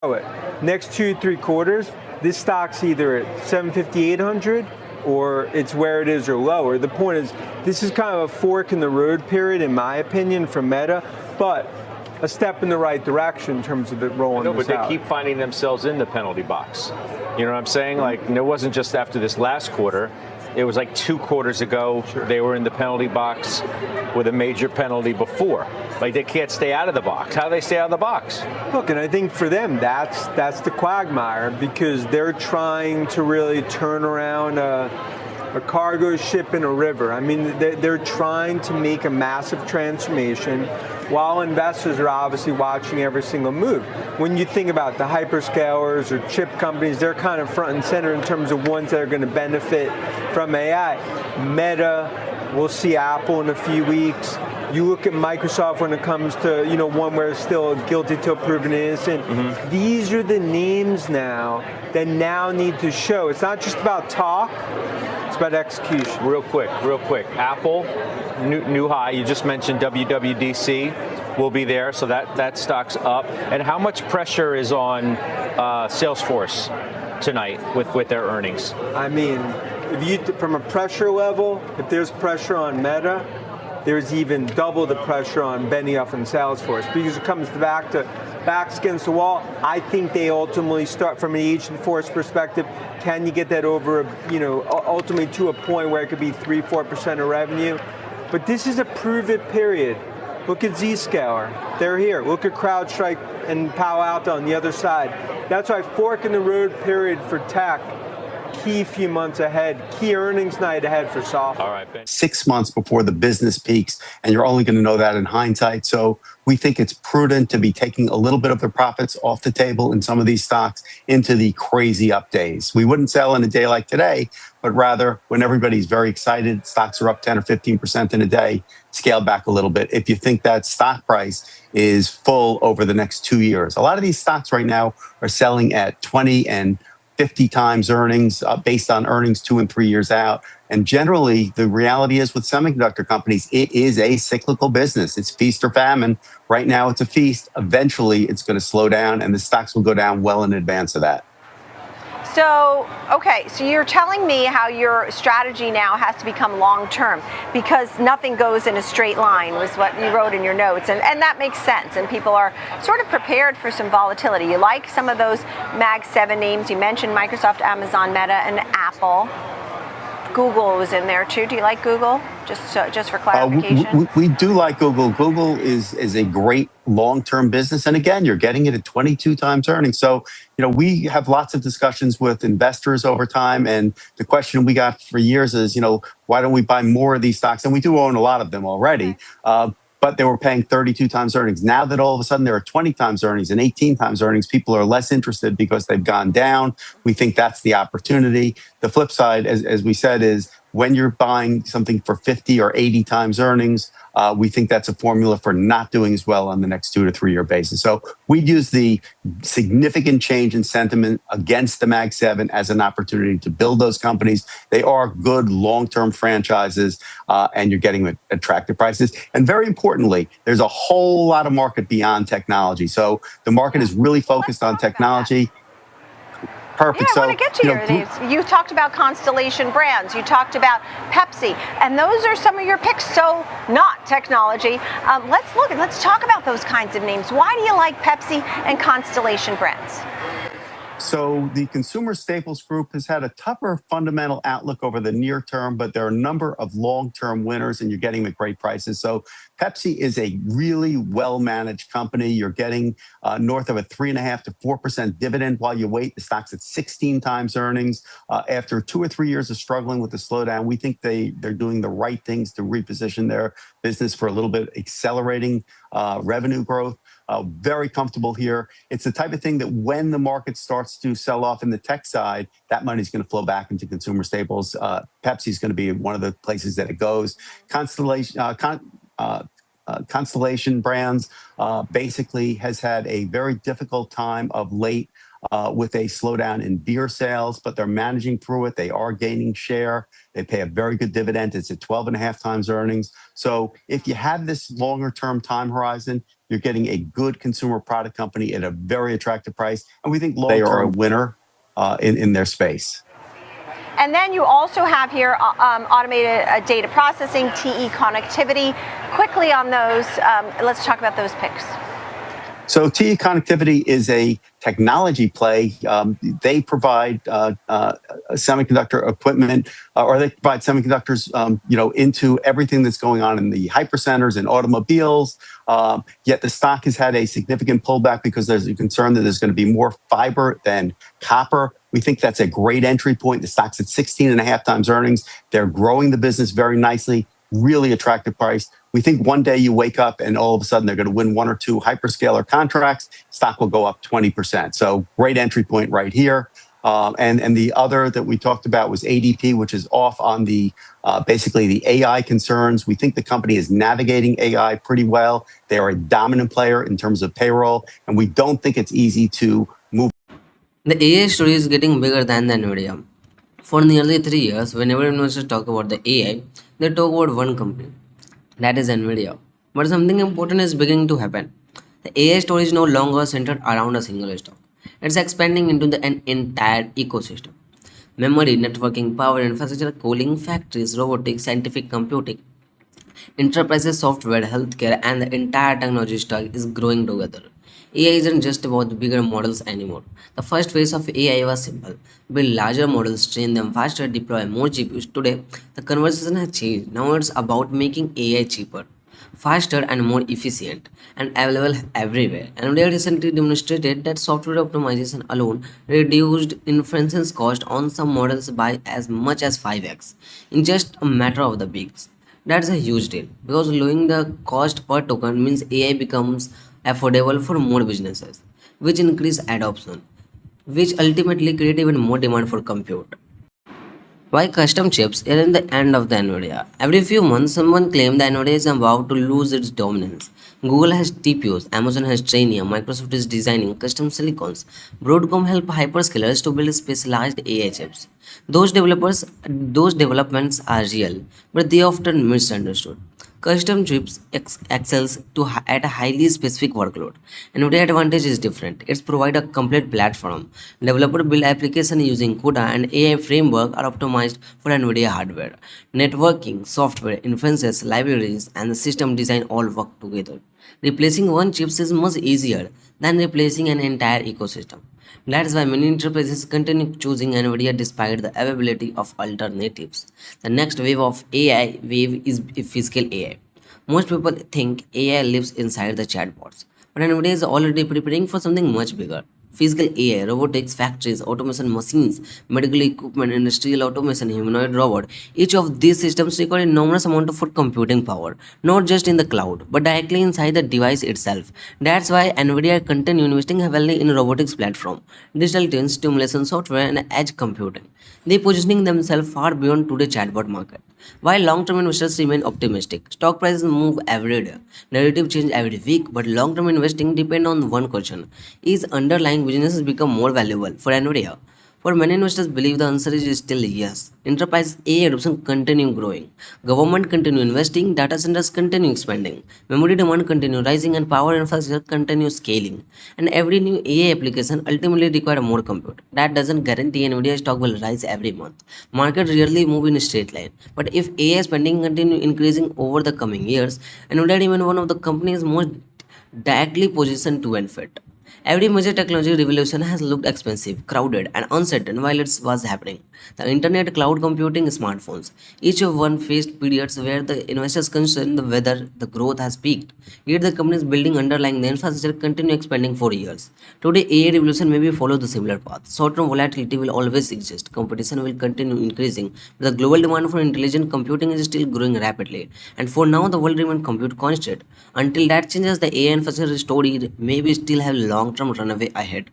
it. Next 2-3 quarters, this stock's either at 750, 800, or it's where it is or lower. The point is, this is kind of a fork in the road period, in my opinion, for Meta, but a step in the right direction in terms of it rolling no, but this out. they keep finding themselves in the penalty box. You know what I'm saying? Like, it wasn't just after this last quarter. It was like 2 quarters ago, they were in the penalty box with a major penalty before. Like, they can't stay out of the box. How do they stay out of the box? Look, and I think for them, that's the quagmire, because they're trying to really turn around a cargo ship in a river. I mean, they're trying to make a massive transformation while investors are obviously watching every single move. When you think about the hyperscalers or chip companies, they're kind of front and center in terms of ones that are going to benefit from AI. Meta, we'll see Apple in a few weeks. You look at Microsoft when it comes to, one where it's still guilty till proven innocent. Mm-hmm. These are the names now that now need to show. It's not just about talk, it's about execution. Real quick. Apple, new high. You just mentioned WWDC will be there, so that stock's up. And how much pressure is on Salesforce tonight with their earnings? I mean, from a pressure level, if there's pressure on Meta, there's even double the pressure on Benioff and Salesforce, because it comes back to backs against the wall. I think they ultimately start from an agent force perspective. Can you get that over, ultimately to a point where it could be 3-4% of revenue? But this is a prove-it period. Look at Zscaler. They're here. Look at CrowdStrike and Palo Alto on the other side. That's why fork in the road period for tech. Key few months ahead, key earnings night ahead for software. All right, Ben. 6 months before the business peaks, and you're only going to know that in hindsight. So we think it's prudent to be taking a little bit of the profits off the table in some of these stocks into the crazy up days. We wouldn't sell in a day like today, but rather when everybody's very excited, stocks are up 10 or 15% in a day, scale back a little bit if you think that stock price is full over the next 2 years. A lot of these stocks right now are selling at 20 and 50 times earnings based on earnings 2 and 3 years out. And generally, the reality is with semiconductor companies, it is a cyclical business. It's feast or famine. Right now, it's a feast. Eventually, it's going to slow down, and the stocks will go down well in advance of that. So, okay, so you're telling me how your strategy now has to become long-term, because nothing goes in a straight line, was what you wrote in your notes, and that makes sense, and people are sort of prepared for some volatility. You like some of those Mag 7 names. You mentioned Microsoft, Amazon, Meta, and Apple. Google was in there too. Do you like Google? Just for clarification. We do like Google. Google is a great long-term business. And again, you're getting it at 22 times earnings. So, we have lots of discussions with investors over time. And the question we got for years is, why don't we buy more of these stocks? And we do own a lot of them already. But they were paying 32 times earnings. Now that all of a sudden there are 20 times earnings and 18 times earnings, people are less interested because they've gone down. We think that's the opportunity. The flip side, as we said, is when you're buying something for 50 or 80 times earnings, we think that's a formula for not doing as well on the next 2 to 3 year basis. So we'd use the significant change in sentiment against the Mag 7 as an opportunity to build those companies. They are good long-term franchises, and you're getting attractive prices. And very importantly, there's a whole lot of market beyond technology. So the market is really focused on technology. Perfect. Yeah, I want to get to your names. You talked about Constellation Brands. You talked about Pepsi. And those are some of your picks, so not technology. Let's talk about those kinds of names. Why do you like Pepsi and Constellation Brands? So the Consumer Staples Group has had a tougher fundamental outlook over the near term, but there are a number of long-term winners, and you're getting the great prices. So Pepsi is a really well-managed company. You're getting north of a 3.5 to 4% dividend while you wait. The stock's at 16 times earnings. After 2 or 3 years of struggling with the slowdown, we think they're doing the right things to reposition their business for a little bit accelerating revenue growth. Very comfortable here. It's the type of thing that when the market starts to sell off in the tech side, that money's going to flow back into consumer staples. Pepsi's going to be one of the places that it goes. Constellation Brands basically has had a very difficult time of late with a slowdown in beer sales, but they're managing through it. They are gaining share. They pay a very good dividend. It's at 12 and a half times earnings. So if you have this longer term time horizon, you're getting a good consumer product company at a very attractive price. And we think they are a winner in their space. And then you also have here automated data processing, TE connectivity. Quickly on those, let's talk about those picks. So TE Connectivity is a technology play. They provide semiconductor equipment, or they provide semiconductors, into everything that's going on in the hypercenters and automobiles. Yet the stock has had a significant pullback because there's a concern that there's going to be more fiber than copper. We think that's a great entry point. The stock's at 16 and a half times earnings. They're growing the business very nicely. Really attractive price. We think one day you wake up and all of a sudden they're going to win one or two hyperscaler contracts. Stock will go up 20%. So great entry point right here. And the other that we talked about was ADP, which is off on the basically the AI concerns. We think the company is navigating AI pretty well. They are a dominant player in terms of payroll, and we don't think it's easy to move. The AI story is getting bigger than the Nvidia. For nearly 3 years, whenever investors talk about the AI, they talk about one company, that is Nvidia. But something important is beginning to happen. The AI story is no longer centered around a single stock. It's expanding into an entire ecosystem. Memory, networking, power infrastructure, cooling, factories, robotics, scientific computing, enterprises, software, healthcare, and the entire technology stack is growing together. AI isn't just about the bigger models anymore. The first phase of AI was simple: build larger models, train them faster, deploy more GPUs. Today, the conversation has changed. Now it's about making AI cheaper, faster, and more efficient, and available everywhere. NVIDIA recently demonstrated that software optimization alone reduced inference cost on some models by as much as 5x in just a matter of the weeks. That's a huge deal because lowering the cost per token means AI becomes affordable for more businesses, which increase adoption, which ultimately create even more demand for compute. Why custom chips isn't the end of the Nvidia? Every few months, someone claimed the Nvidia is about to lose its dominance. Google has TPUs, Amazon has Trainium, Microsoft is designing custom silicons. Broadcom help hyperscalers to build specialized AI chips. Those developments are real, but they often misunderstood. Custom chips excels at a highly specific workload. NVIDIA advantage is different. It's provide a complete platform. Developer build application using CUDA and AI framework are optimized for NVIDIA hardware. Networking, software, inferences, libraries, and the system design all work together. Replacing one chip is much easier than replacing an entire ecosystem. That's why many enterprises continue choosing NVIDIA despite the availability of alternatives. The next wave of AI wave is physical AI. Most people think AI lives inside the chatbots, but NVIDIA is already preparing for something much bigger. Physical AI, robotics, factories, automation machines, medical equipment, industrial automation, humanoid robot. Each of these systems require enormous amount of computing power, not just in the cloud, but directly inside the device itself. That's why NVIDIA continue investing heavily in robotics platform, digital twins, simulation software, and edge computing. They positioning themselves far beyond today's chatbot market. While long-term investors remain optimistic, stock prices move every day, narrative change every week, but long-term investing depend on one question: is underlying businesses become more valuable for Nvidia? For many investors believe the answer is still yes. Enterprise AI adoption continue growing. Government continue investing, data centers continue expanding, memory demand continue rising, and power infrastructure continue scaling. And every new AI application ultimately require more compute. That doesn't guarantee Nvidia stock will rise every month. Market rarely move in a straight line. But if AI spending continue increasing over the coming years, Nvidia remain one of the companies most directly positioned to benefit. Every major technology revolution has looked expensive, crowded, and uncertain while it was happening. The internet, cloud computing, smartphones. Each of one faced periods where the investors questioned whether the growth has peaked. Yet the companies building underlying the infrastructure continue expanding for years. Today, AI revolution may be follow the similar path. Short-term volatility will always exist. Competition will continue increasing. But the global demand for intelligent computing is still growing rapidly. And for now, the world remains compute constant. Until that changes, the AI infrastructure story maybe still have long-term runaway ahead.